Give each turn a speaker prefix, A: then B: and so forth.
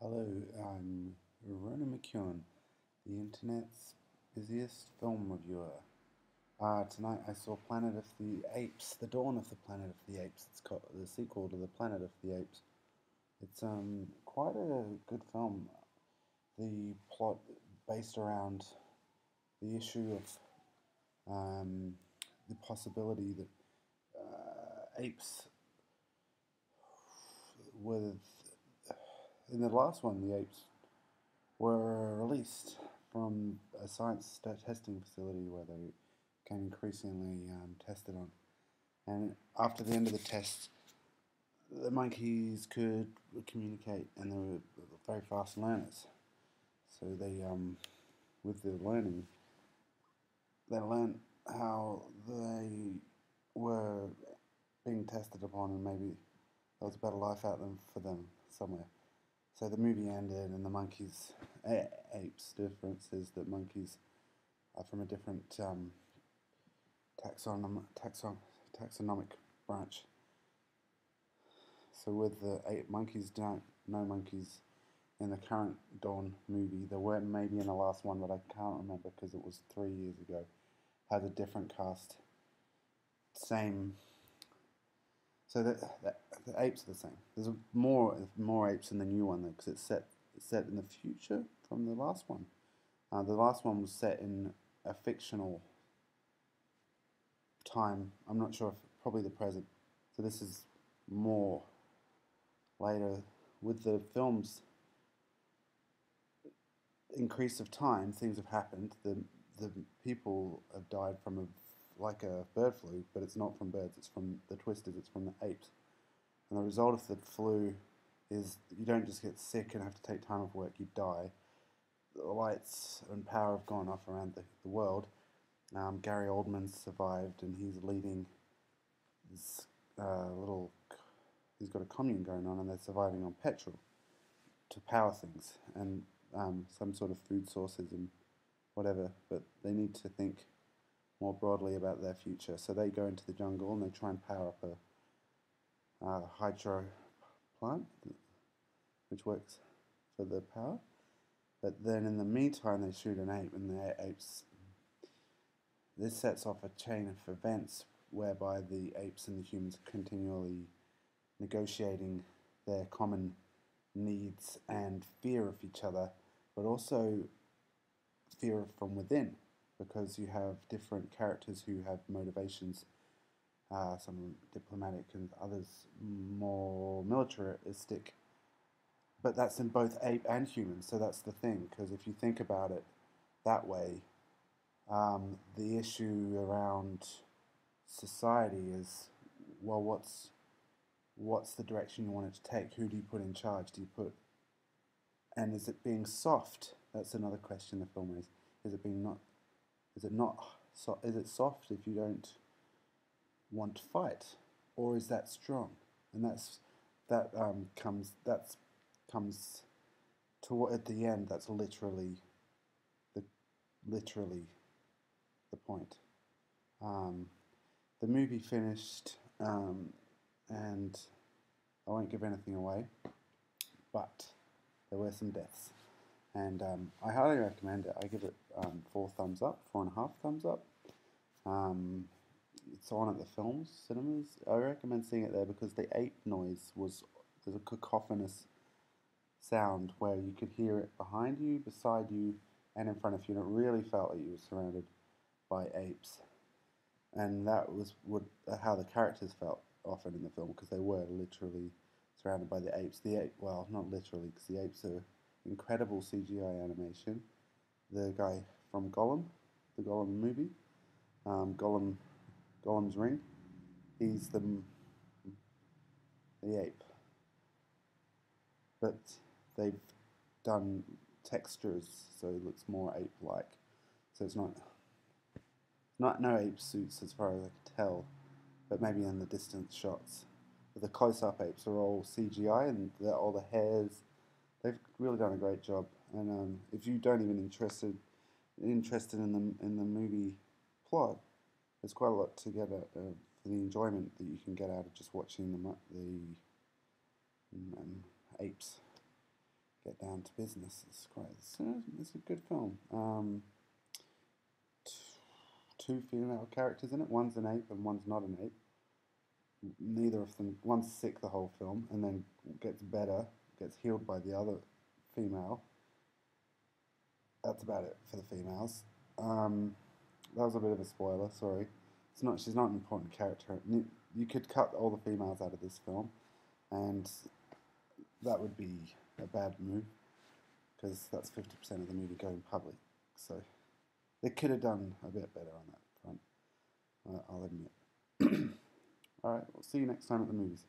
A: Hello, I'm Ronan McEwen, the internet's busiest film reviewer. Tonight I saw Planet of the Apes, The Dawn of the Planet of the Apes. It's called the sequel to The Planet of the Apes. It's quite a good film. The plot based around the issue of the possibility that apes with in the last one the apes were released from a science testing facility where they became increasingly tested on. And after the end of the test, the monkeys could communicate, and they were very fast learners. So with the learning, they learned how they were being tested upon, and maybe there was a better life out for them somewhere. So the movie ended, and the monkeys, apes, difference is that monkeys are from a different taxonomic branch. So with the monkeys, no monkeys in the current Dawn movie. There were maybe in the last one, but I can't remember because it was 3 years ago. Had a different cast. Same. So the apes are the same. There's more apes in the new one because it's set in the future from the last one. The last one was set in a fictional time. I'm not sure if probably the present. So this is more later. With the film's increase of time, things have happened. The people have died from like a bird flu, but it's not from birds. It's from the twist is it's from the apes. And the result of the flu is you don't just get sick and have to take time off work. You die. The lights and power have gone off around the world. Gary Oldman survived, and he's leading this little. He's got a commune going on, and they're surviving on petrol to power things and some sort of food sources and whatever. But they need to think more broadly about their future. So they go into the jungle and they try and power up a hydro plant, which works for the power. But then in the meantime, they shoot an ape, and the apes. This sets off a chain of events whereby the apes and the humans are continually negotiating their common needs and fear of each other, but also fear from within, because you have different characters who have motivations, some diplomatic and others more militaristic. But that's in both ape and human, so that's the thing, because if you think about it that way, the issue around society is, well, what's the direction you want it to take? Who do you put in charge? And is it being soft? That's another question the film is. Is it soft if you don't want to fight, or is that strong? And comes to at the end. That's literally the point. The movie finished, and I won't give anything away, but there were some deaths. And I highly recommend it. I give it 4 thumbs up, 4.5 thumbs up. It's on at the film cinemas. I recommend seeing it there because the ape noise there's a cacophonous sound where you could hear it behind you, beside you, and in front of you, and it really felt like you were surrounded by apes. And that was how the characters felt often in the film, because they were literally surrounded by the apes. Well, not literally, because the apes are incredible CGI animation. The guy from the Gollum movie, Gollum's Ring, he's the ape. But they've done textures so it looks more ape-like. So it's not no ape suits as far as I can tell, but maybe in the distant shots. But the close-up apes are all CGI, and all the hairs. They've really done a great job. And if you don't even interested in the movie plot, there's quite a lot to get for the enjoyment that you can get out of just watching the apes get down to business. It's a good film. Two female characters in it. One's an ape and one's not an ape. Neither of them. One's sick the whole film and then gets better, gets healed by the other female. That's about it for the females. That was a bit of a spoiler. Sorry. It's not. She's not an important character. You could cut all the females out of this film, and that would be a bad move because that's 50% of the movie going public. So they could have done a bit better on that front. I'll admit. All right. We'll see you next time at the movies.